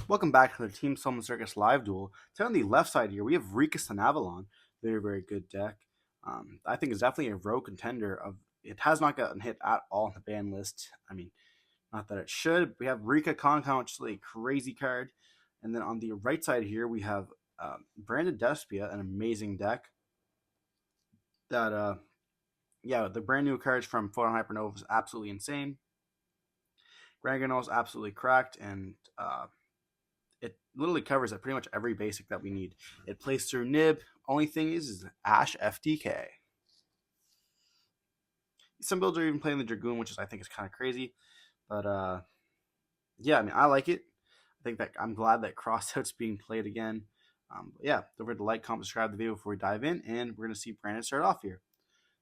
Welcome back to the Team Solemn Circus live duel. Today on the left side here, we have Rikka Sunavalon. Very, very good deck. I think it's definitely a rogue contender. It has not gotten hit at all on the ban list. I mean, not that it should. We have Rika Concon, which is a crazy card. And then on the right side here, we have Branded Despia, an amazing deck. The brand new cards from Photon Hypernova is absolutely insane. Granganol is absolutely cracked, and it literally covers pretty much every basic that we need. It plays through Nib. Only thing is Ash FDK. Some builds are even playing the Dragoon, which I think is kind of crazy. But yeah, I mean, I like it. I think that I'm glad that Crossout's being played again. Don't forget to like, comment, subscribe to the video before we dive in, and we're going to see Brandon start off here.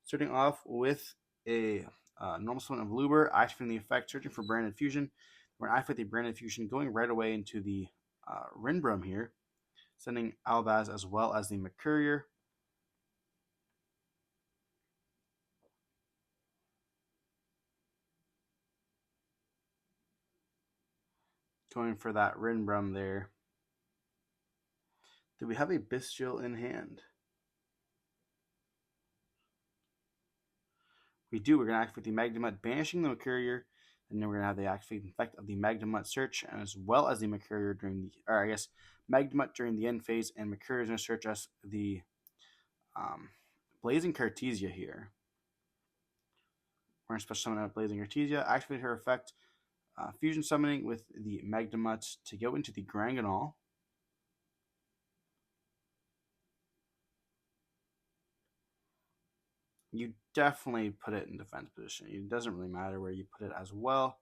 Starting off with a normal summon of Luber, activating the effect, searching for Branded Fusion. We're going to activate the Branded Fusion, going right away into the Rinbrum here, sending Albaz as well as the McCourier. Going for that Rinbrum there. Do we have a Bestial in hand? We do. We're going to activate the Magnemite, banishing the McCourier, and then we're going to have the activate effect of the Magnemite search, as well as the McCourier during Magnemite during the end phase, and McCourier is going to search us the Blazing Cartesia here. We're going to special summon out Blazing Cartesia, activate her effect, fusion summoning with the Magnemite to go into the Granganol. You definitely put it in defense position. It doesn't really matter where you put it as well.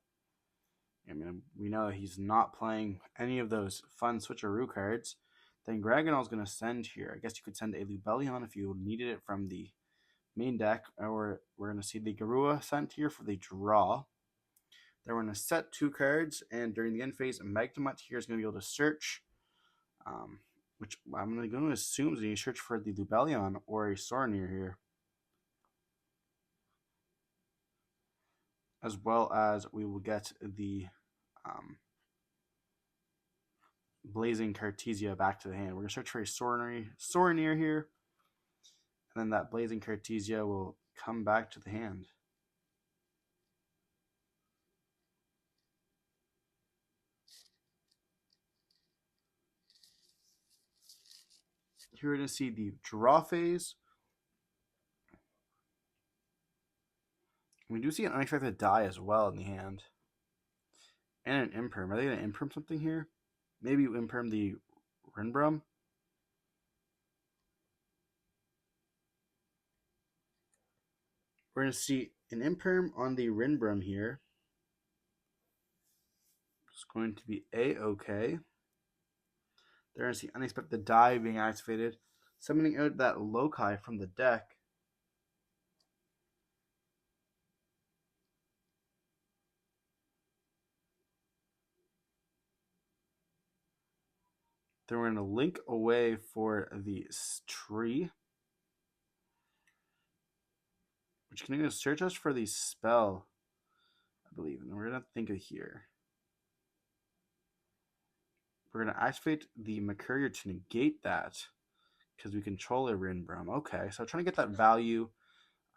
I mean, we know he's not playing any of those fun switcheroo cards. Then Granganol is going to send here. I guess you could send a Lubellion if you needed it from the main deck, or we're going to see the Garua sent here for the draw. Then we're going to set 2 cards, and during the end phase, Magnemite here is going to be able to search, which I'm going to assume is going to search for the Lubellion or a Sornier here. As well as we will get the Blazing Cartesia back to the hand. We're going to search for a Sornier here, and then that Blazing Cartesia will come back to the hand. Here we're going to see the draw phase. We do see an unexpected die as well in the hand. And an Imperm. Are they going to Imperm something here? Maybe you Imperm the Rinbrum? We're going to see an Imperm on the Rinbrum here. It's going to be A-OK. They're going to see unexpected die being activated. Summoning out that Loci from the deck. Then we're going to link away for the tree, which can search us for the spell, I believe. And we're going to think of here. We're going to activate the McCourier to negate that because we control a Rinbrum. Okay, so trying to get that value.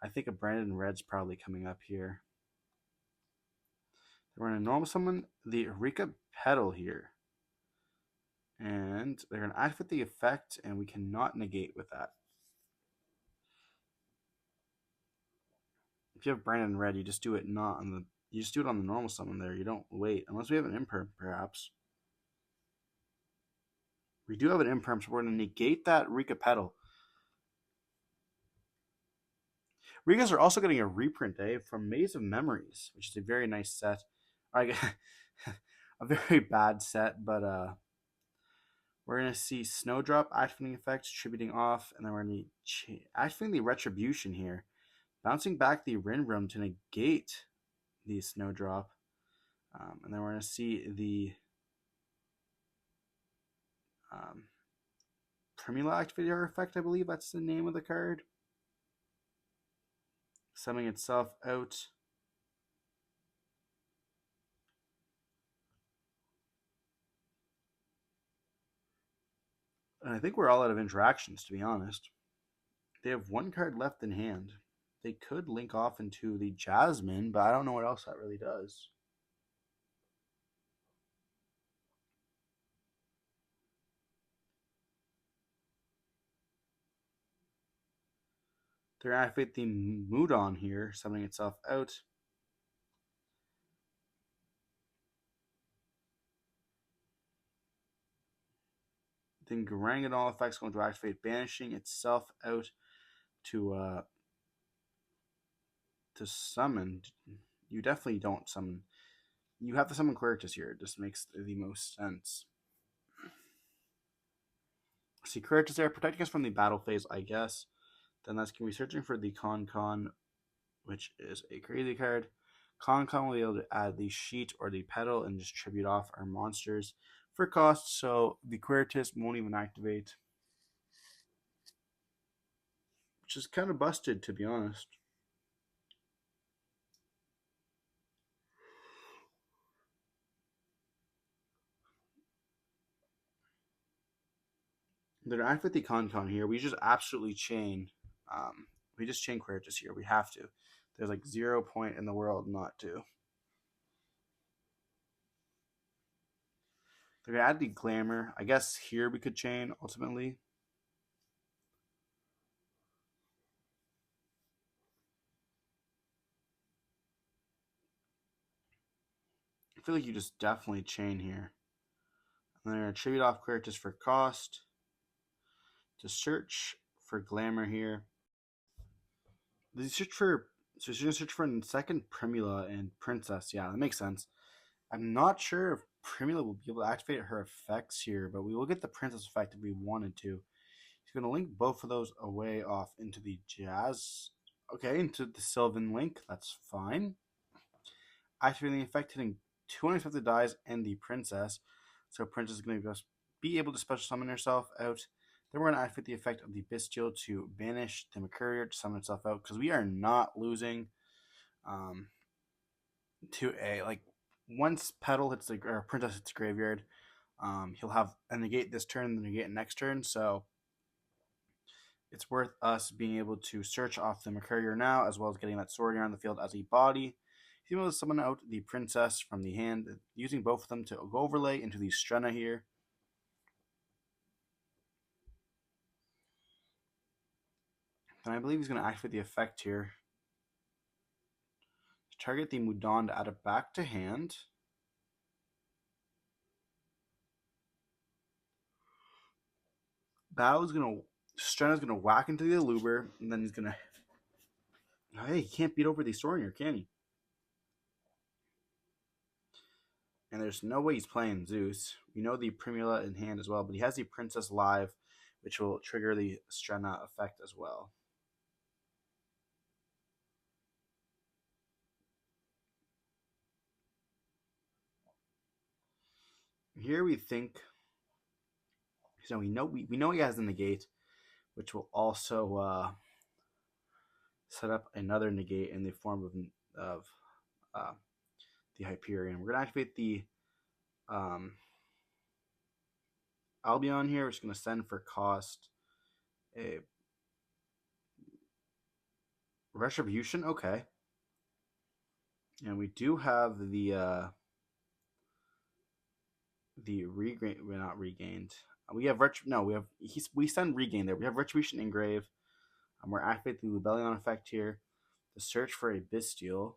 I think a Brandon Red's probably coming up here. We're going to normal summon the Rika Petal here. And they're going to activate the effect, and we cannot negate with that. If you have Brandon Red, you just do it not on the. You just do it on the normal summon there. You don't wait unless we have an Imperm, perhaps. We do have an Imperm, so we're going to negate that Rika Petal. Rikas are also getting a reprint from Maze of Memories, which is a very nice set. A very bad set, but we're going to see Snowdrop activating effects, tributing off, and then we're going to activating the Retribution here. Bouncing back the Rinbrum to negate the Snowdrop. And then we're going to see the Primula activator effect, I believe that's the name of the card. Summing itself out. And I think we're all out of interactions, to be honest. They have one card left in hand. They could link off into the Jasmine, but I don't know what else that really does. They're going to activate the Mudon here, summoning itself out. Then Garangadon effect's going to activate, banishing itself out to summon. You definitely don't summon. You have to summon Quercus here. It just makes the most sense. See, Quercus there, protecting us from the battle phase, I guess. Then that's going to be searching for the Con, which is a crazy card. Con will be able to add the sheet or the pedal and just tribute off our monsters for cost, so the Quercus won't even activate. Which is kind of busted, to be honest. They're going to activate the Con here. We just absolutely chain. We just chain Quercus here. We have to. There's like 0 point in the world not to. They're going to add the Glamour. I guess here we could chain, ultimately. I feel like you just definitely chain here. And they're going to tribute off Quercus for cost. To search for Glamour here. They search for... So she's going to search for a second Primula and Princess. Yeah, that makes sense. I'm not sure if Primula will be able to activate her effects here, but we will get the Princess effect if we wanted to. He's going to link both of those away off into the Jazz. Okay, into the Sylvan link. That's fine. Activating the effect, hitting 2 unexpected dies and the Princess. So Princess is going to just be able to special summon herself out. Then we're going to activate the effect of the Bestial to banish the Mercurier to summon itself out, because we are not losing to a, like, once Petal hits the, or Princess hits the graveyard, he'll have a negate this turn and the negate next turn, so it's worth us being able to search off the Mercurier now, as well as getting that Sword on the field as a body. He's able to summon out the Princess from the hand, using both of them to go overlay into the Strenna here. Then I believe he's going to activate the effect here. Target the Mudon to add it back to hand. Strenna's gonna whack into the Aluber, and then he's gonna. Hey, he can't beat over the Sornier, can he? And there's no way he's playing Zeus. We know the Primula in hand as well, but he has the Princess live, which will trigger the Strenna effect as well. Here we think. So we know he has the negate, which will also set up another negate in the form of the Hyperion. We're gonna activate the Albion here. We're just gonna send for cost a Retribution. Okay, and we do have the regain. We're not regained. We have we send regain there. We have Retribution engrave. We're activating the Rebellion effect here to search for a Bestial.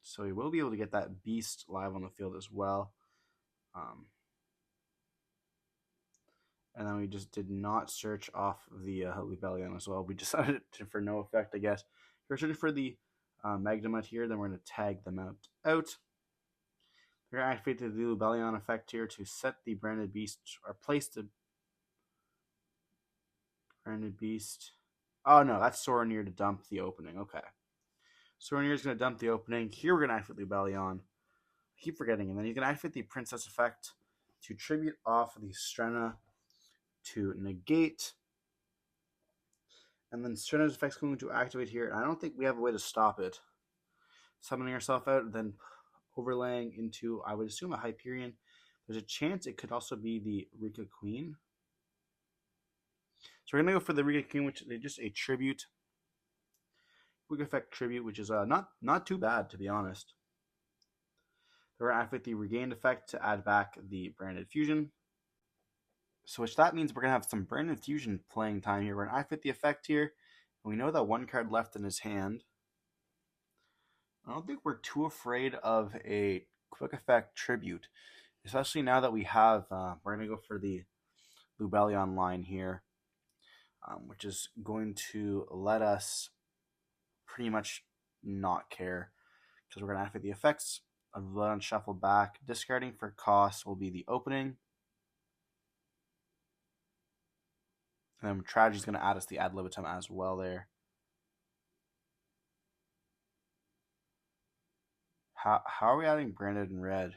So we will be able to get that Beast live on the field as well. And then we just did not search off the Rebellion as well. We decided for no effect, I guess. We're searching for the Magnemite here. Then we're going to tag them out. We're going to activate the Rebellion effect here to set the Branded Beast, or place the Branded Beast. Oh no, that's Sornier to dump the opening. Okay. Sornier is going to dump the opening. Here we're going to activate the Rebellion. I keep forgetting. And then he's going to activate the Princess effect to tribute off the Strenna to negate. And then Strenna's effect is going to activate here. And I don't think we have a way to stop it. Summoning herself out, then overlaying into, I would assume, a Hyperion. There's a chance it could also be the Rika Queen. So we're gonna go for the Rika Queen, which is just a tribute. Quick effect tribute, which is not too bad, to be honest. We're gonna activate the regained effect to add back the branded fusion. So which that means we're gonna have some branded fusion playing time here. We're gonna activate the effect here. And we know that one card left in his hand. I don't think we're too afraid of a quick effect tribute, especially now that we have. We're gonna go for the Lubellion line here, which is going to let us pretty much not care because we're gonna activate the effects of Lubellion shuffle back. Discarding for cost will be the opening. And then Tragedy's going to add us the ad libitum as well there. How are we adding branded in red?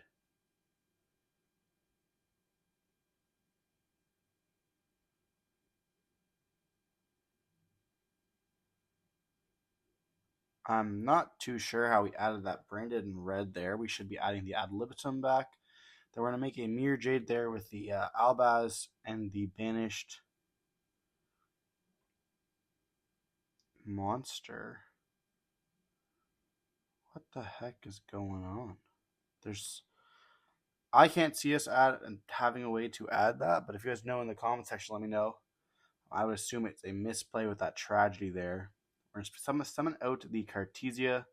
I'm not too sure how we added that branded in red there. We should be adding the ad libitum back. Then we're going to make a Mirror Jade there with the Albaz and the banished monster. What the heck is going on? I can't see us having a way to add that, but if you guys know in the comment section, let me know. I would assume it's a misplay with that Tragedy there. We're going to summon out the Cartesia.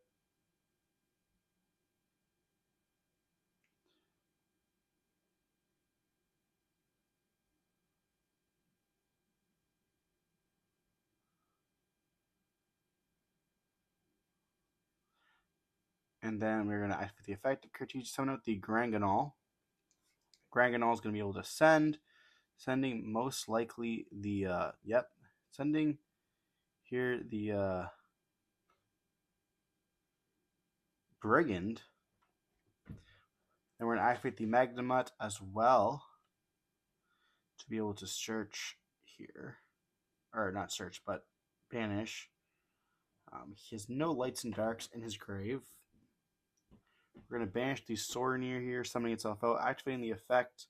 And then we're going to activate the effect of Cartesia, summon out the Granganol. Granganol is going to be able to sending most likely the, sending here the Brigand. Then we're going to activate the Magnemut as well to be able to search here. Or not search, but banish. He has no lights and darks in his grave. We're going to banish the Sorenir here, summoning itself out, activating the effect.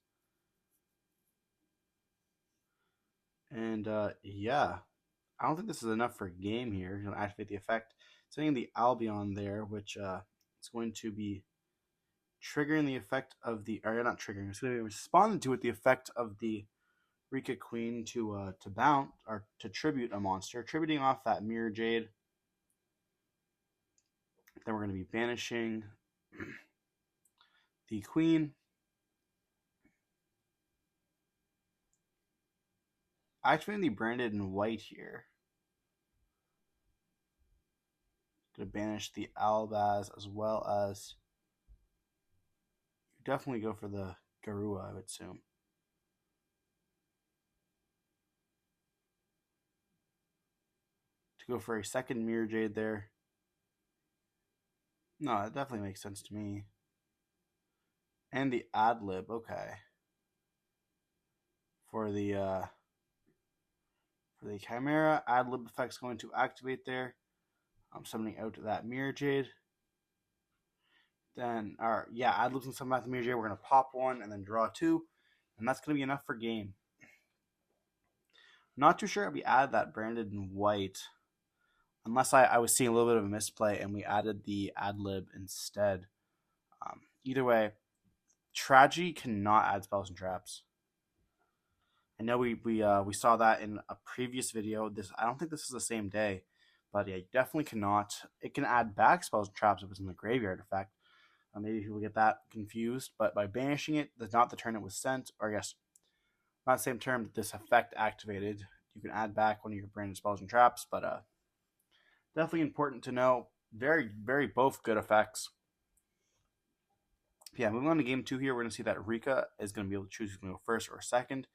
And yeah, I don't think this is enough for a game here. We're going to activate the effect, sending the Albion there, which is going to be triggering the effect of the, or not triggering, it's going to be responding to it the effect of the Rika Queen to bounce or to tribute a monster, tributing off that Mirror Jade. Then we're going to be banishing the Queen. Activating the branded in white here. Going to banish the Albaz as well as. You definitely go for the Garua, I would assume. To go for a second Mirror Jade there. No, that definitely makes sense to me. And the ad lib, okay. For the Chimera, ad lib effect's going to activate there. I'm summoning out that Mirror Jade. Then, ad lib's going to summon out the Mirror Jade. We're going to pop one and then draw two. And that's going to be enough for game. Not too sure if we add that branded in white. Unless I was seeing a little bit of a misplay and we added the ad lib instead. Either way, Tragedy cannot add spells and traps. I know we saw that in a previous video. I don't think this is the same day, but yeah, you definitely cannot. It can add back spells and traps if it's in the graveyard effect. Maybe people get that confused, but by banishing it, that's not the turn it was sent, or I guess not the same term that this effect activated. You can add back one of your branded spells and traps, but definitely important to know. Very, very both good effects. Yeah, moving on to game 2 here, we're going to see that Rika is going to be able to choose who's going to go first or second.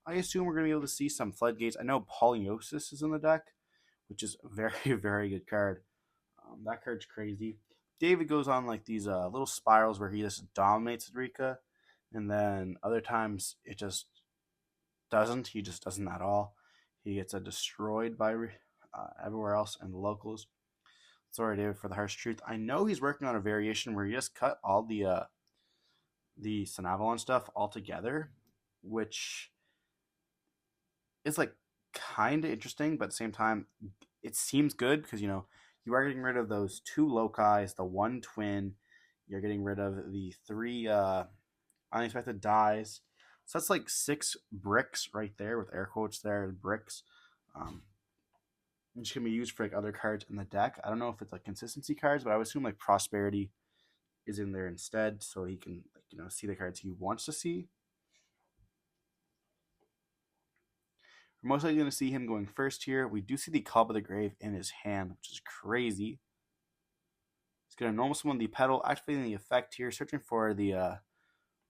I assume we're going to be able to see some floodgates. I know Polyosis is in the deck, which is a very, very good card. That card's crazy. David goes on like these little spirals where he just dominates Rika, and then other times it just doesn't. He just doesn't at all. He gets destroyed by everywhere else and the locals. Sorry, David, for the harsh truth. I know he's working on a variation where he just cut all the the Sunavalon stuff all together, which is like kind of interesting, but at the same time, it seems good because you are getting rid of those two locais, the one twin. You're getting rid of the three unexpected dies. So that's like 6 bricks right there with air quotes there, bricks. Um, which can be used for like other cards in the deck. I don't know if it's like consistency cards, but I would assume like prosperity is in there instead, so he can like, see the cards he wants to see. We're most likely going to see him going first here. We do see the Call by the Grave in his hand, which is crazy. He's going to normal summon the Petal, activating the effect here, searching for the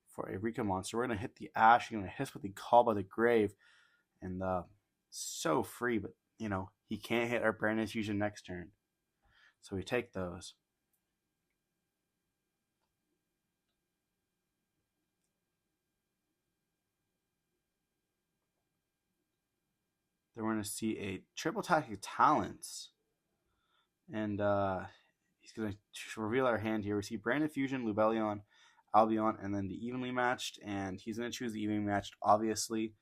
for a Rika monster. We're going to hit the Ash. He's going to hit with the Call by the Grave, and so free, but he can't hit our Brand Fusion next turn, so we take those. Then we're going to see a triple attack of talents. And he's going to reveal our hand here. We see Brandon Fusion, Lubellion, Albion, and then the evenly matched. And he's going to choose the evenly matched, obviously.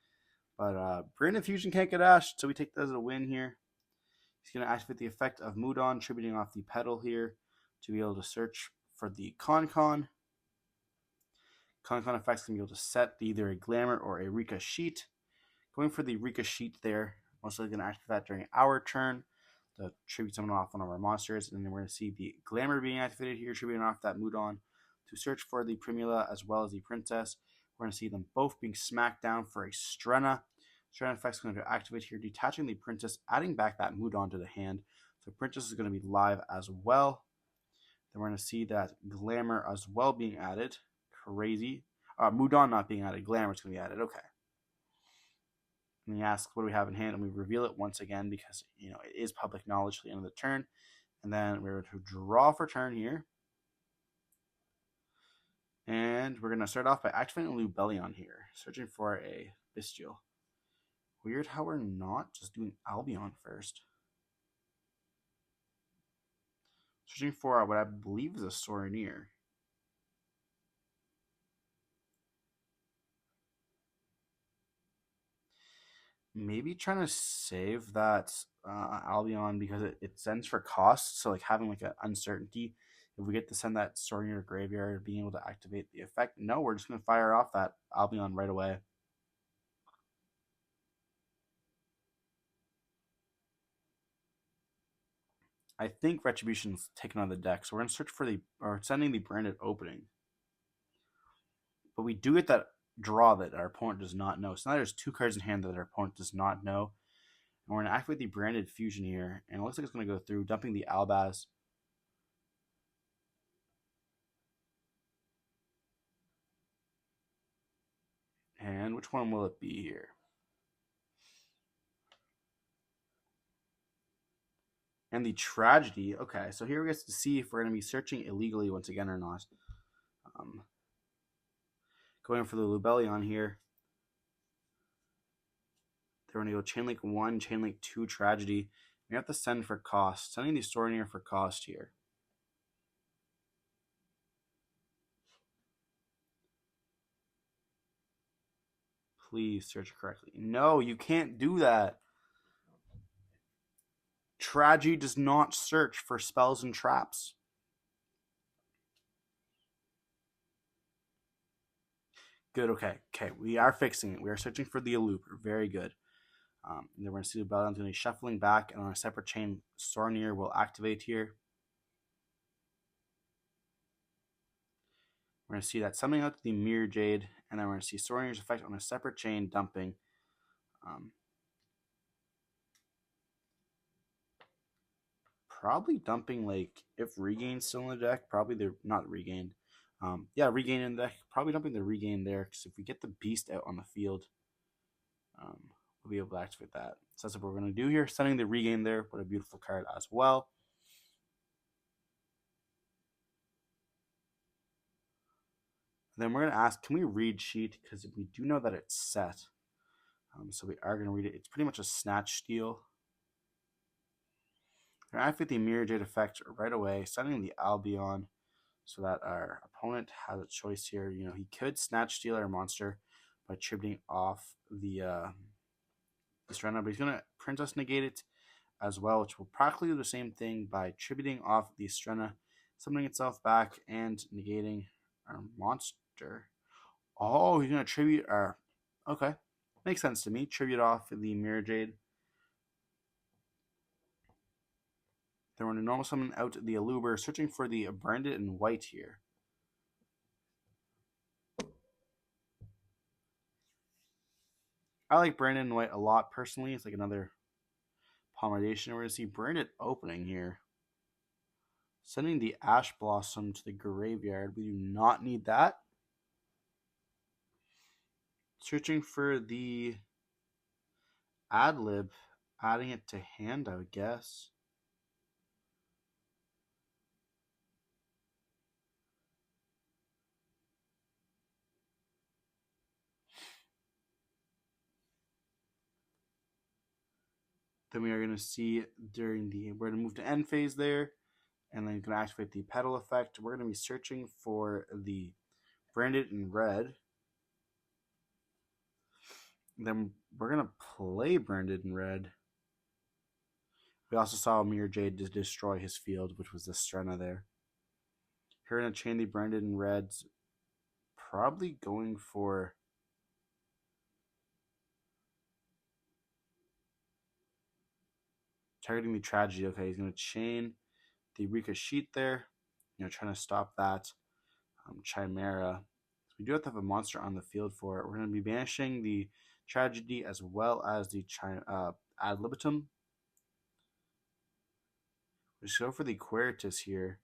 But Brandon Fusion can't get ashed, so we take that as a win here. He's going to activate the effect of Mudon, tributing off the Petal here to be able to search for the Con-Con. Con-Con effects can be able to set either a Glamour or a Rika sheet. Going for the Rika sheet there. Most likely going to activate that during our turn. The tribute summon off one of our monsters, and then we're going to see the Glamour being activated here, tributing off that Mudon to search for the Primula as well as the Princess. We're going to see them both being smacked down for a Strenna. Strenna effect is going to activate here, detaching the Princess, adding back that Mudon to the hand. So Princess is going to be live as well. Then we're going to see that Glamour as well being added. Crazy. Mudon not being added, Glamour is going to be added. Okay. And he asks, what do we have in hand? And we reveal it once again because, it is public knowledge at the end of the turn. And then we're going to draw for turn here. And we're going to start off by activating Lubellion here, searching for a Bestial. Weird how we're not just doing Albion first. Searching for what I believe is a Sorneer. Maybe trying to save that Albion because it sends for cost. So like having like an uncertainty if we get to send that Sorneer to graveyard, being able to activate the effect. No, we're just going to fire off that Albion right away. I think Retribution's taken on the deck, so we're going to search for sending the branded opening. But we do get that draw that our opponent does not know. So now there's 2 cards in hand that our opponent does not know. And we're going to activate the branded fusion here. And it looks like it's going to go through, dumping the Albaz. And which one will it be here? And the Tragedy. Okay, so here we get to see if we're going to be searching illegally once again or not. Going for the Lubellion here. They're going to go Chainlink 1, Chainlink 2, Tragedy. We have to send for cost. Sending the Sorneer for cost here. Please search correctly. No, you can't do that. Tragedy does not search for spells and traps. Good, okay. We are fixing it. We are searching for the Eluper. Very good. Then we're going to see the Bellion's going to be shuffling back, and on a separate chain, Sorneer will activate here. We're going to see that summoning out the Mirror Jade, and then we're going to see Sorneer's effect on a separate chain, dumping. Probably dumping, like, if Regain's still in the deck, probably they're not Regained. Regain in the deck. Probably dumping the Regain there, because if we get the Beast out on the field, we'll be able to activate that. So that's what we're going to do here. Sending the Regain there. What a beautiful card as well. Then we're going to ask, can we read sheet? Because we do know that it's set. So we are going to read it. It's pretty much a snatch steal. We're going to activate the Mirror Jade effect right away, sending the Albion. so that our opponent has a choice here. You know, he could snatch steal our monster by tributing off the Strana, but he's going to Princess negate it as well, which will practically do the same thing by tributing off the Strana, summoning itself back and negating our monster. Oh, he's going to tribute our... Okay, makes sense to me. Tribute off the Mirror Jade. Then we're going to normal summon out the Aluber, searching for the Branded in white here. I like Branded in white a lot personally. It's like another Pomidation. We're going to see Branded opening here. Sending the Ash Blossom to the graveyard. We do not need that. Searching for the Adlib. Adding it to hand, I would guess. Then we are going to see during the... We're going to move to end phase there. And then you can activate the Petal effect. We're going to be searching for the Branded in red. Then we're going to play Branded in red. We also saw Mirror Jade to destroy his field, which was the Strena there. Here we're going to chain the Branded in reds. Probably going for... targeting the Tragedy. Okay, he's going to chain the Rika Sheet there. You know, trying to stop that Chimera. So we do have to have a monster on the field for it. We're going to be banishing the Tragedy as well as the Ad Libitum. We just go for the Queritus here.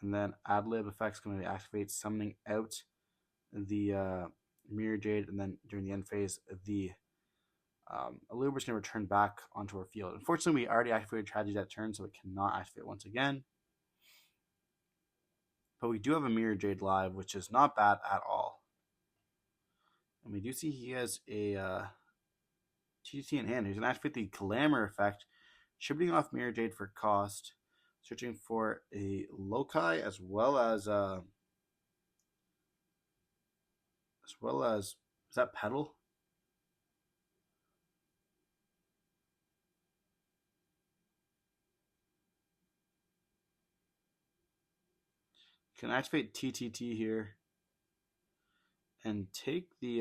And then Ad Lib effect's going to activate summoning out the Mirror Jade. And then during the end phase, the Aluber's going to return back onto our field. Unfortunately, we already activated Tragedy that turn, so it cannot activate once again. But we do have a Mirror Jade live, which is not bad at all. And we do see he has a TTT in hand. He's going to activate the Glamour effect, tributing off Mirror Jade for cost, searching for a Loci as well as is that Petal? Can activate TTT here and take the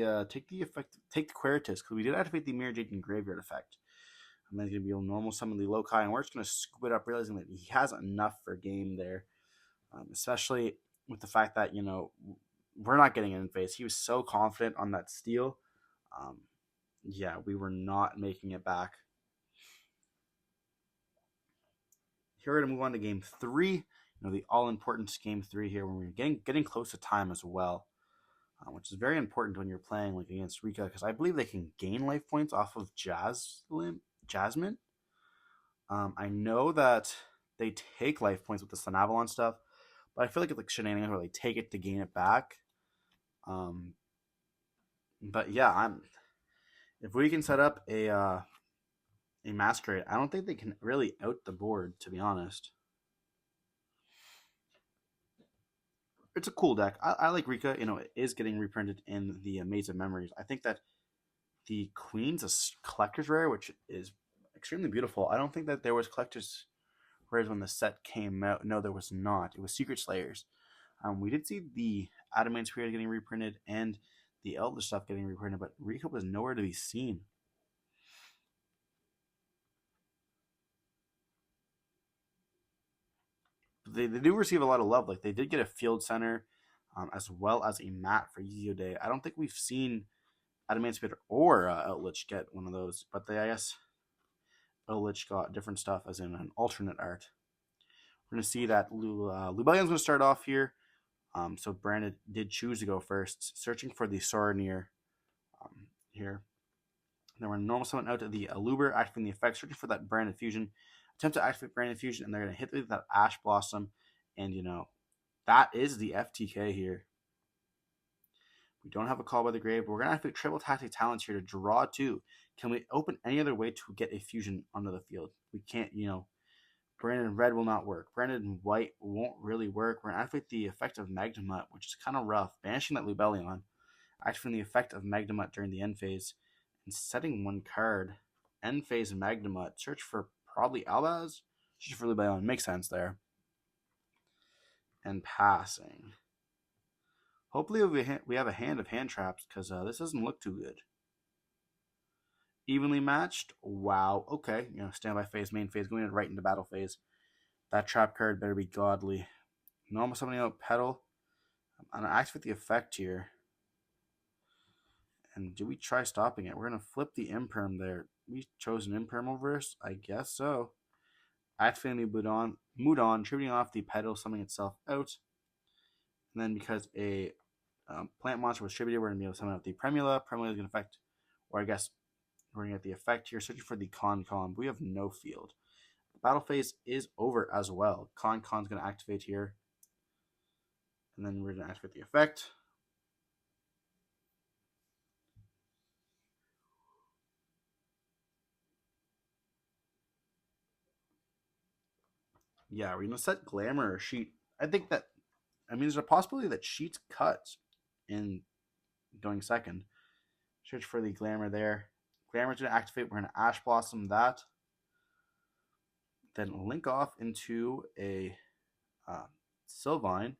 effect, take the Queritus, because we did activate the Mirror Jade and Graveyard effect. And then he's going to be able to normal summon the Loci, and we're just going to scoop it up, realizing that he has enough for game there, especially with the fact that, you know, we're not getting it in phase. He was so confident on that steal. Yeah, we were not making it back. Here we're going to move on to game 3. You know, the all-important game 3 here, when we're getting close to time as well, which is very important when you're playing like against Rika, because I believe they can gain life points off of Jasmine. I know that they take life points with the Sunavalon stuff, but I feel like it's like shenanigans where they take it to gain it back. But yeah, if we can set up a Masquerade, I don't think they can really out the board, to be honest. It's a cool deck. I like Rika. You know, it is getting reprinted in the Maze of Memories. I think that the Queen's a collector's rare, which is extremely beautiful. I don't think that there was collector's rares when the set came out. No, there was not. It was Secret Slayers. We did see the Adamant Spirit getting reprinted and the Elder stuff getting reprinted, but Rika was nowhere to be seen. They do receive a lot of love. Like, they did get a Field Center as well as a mat for Yu-Gi-Oh! Day. I don't think we've seen Adamant Spirit or Outlich get one of those, but I guess Outlich got different stuff as in an alternate art. We're going to see that Lubellion's going to start off here. So Brandon did choose to go first, searching for the Soraneer here. Then we're going to normal summon out to the Aluber, activating the effect, searching for that Branded Fusion. Attempt to activate Branded Fusion, and they're going to hit with that Ash Blossom. And, you know, that is the FTK here. We don't have a call by the grave, but we're going to activate Triple Tactic Talents here to draw 2. Can we open any other way to get a fusion onto the field? We can't, you know, Branded red will not work. Branded white won't really work. We're going to activate the effect of Magnemite, which is kind of rough. Banishing that Lubellion. Activating the effect of Magnemite during the end phase. And setting one card. End phase Magnemite. Search for probably Albaz. Search for Lubellion. Makes sense there. And passing. Hopefully we have a hand of hand traps, because this doesn't look too good. Evenly matched. Wow. Okay. Standby phase, main phase, going right into battle phase. That trap card better be godly. Normal summoning out Petal. I'm going to activate the effect here. And do we try stopping it? We're going to flip the Imperm there. We chose an Imperm over us? I guess so. Activating the Mudon, tributing off the Petal, summoning itself out. And then because a plant monster was tributed, we're going to be able to summon out the Primula. Primula is going to affect, or I guess we're going to get the effect here. Searching for the Con. We have no field. The battle phase is over as well. Con's going to activate here. And then we're going to activate the effect. Yeah, we're going to set Glamour or Sheet. I think that, there's a possibility that Sheet's cuts in going second. Search for the Glamour there. Glamour's going to activate. We're going to Ash Blossom that. Then link off into a Sylvine.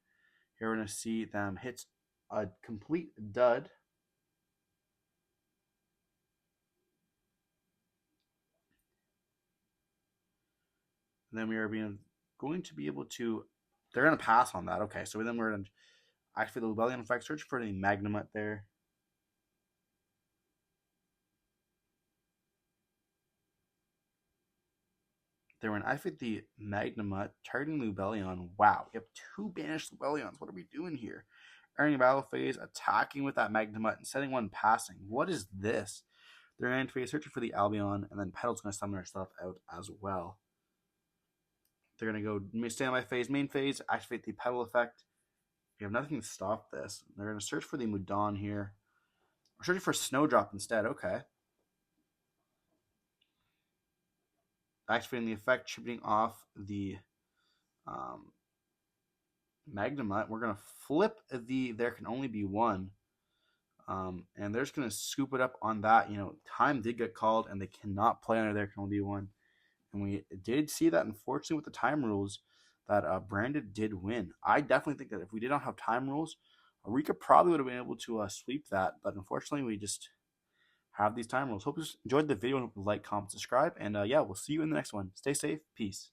Here we're going to see them hit a complete dud. And then we are going to be able to, they're going to pass on that. Okay, so then we're going to activate the Lubellion effect. Search for the Magnemite there. Then we're going to activate the Magnemite, targeting Lubellion. Wow, we have 2 banished Lubellions. What are we doing here? Earning battle phase, attacking with that Magnemite, and setting one passing. What is this? They're going to activate, searching for the Albion, and then Petal's going to summon herself out as well. They're going to go standby phase, main phase, activate the Petal effect. We have nothing to stop this. They're going to search for the Mudon here. We're searching for Snowdrop instead. Okay. Activating the effect, chipping off the Magnemite. We're going to flip the there can only be one. And they're just going to scoop it up on that. Time did get called, and they cannot play under there can only be one. And we did see that, unfortunately, with the time rules, that Branded did win. I definitely think that if we did not have time rules, Rika probably would have been able to sweep that. But unfortunately, we just have these time rules. Hope you enjoyed the video. Like, comment, subscribe. And yeah, we'll see you in the next one. Stay safe. Peace.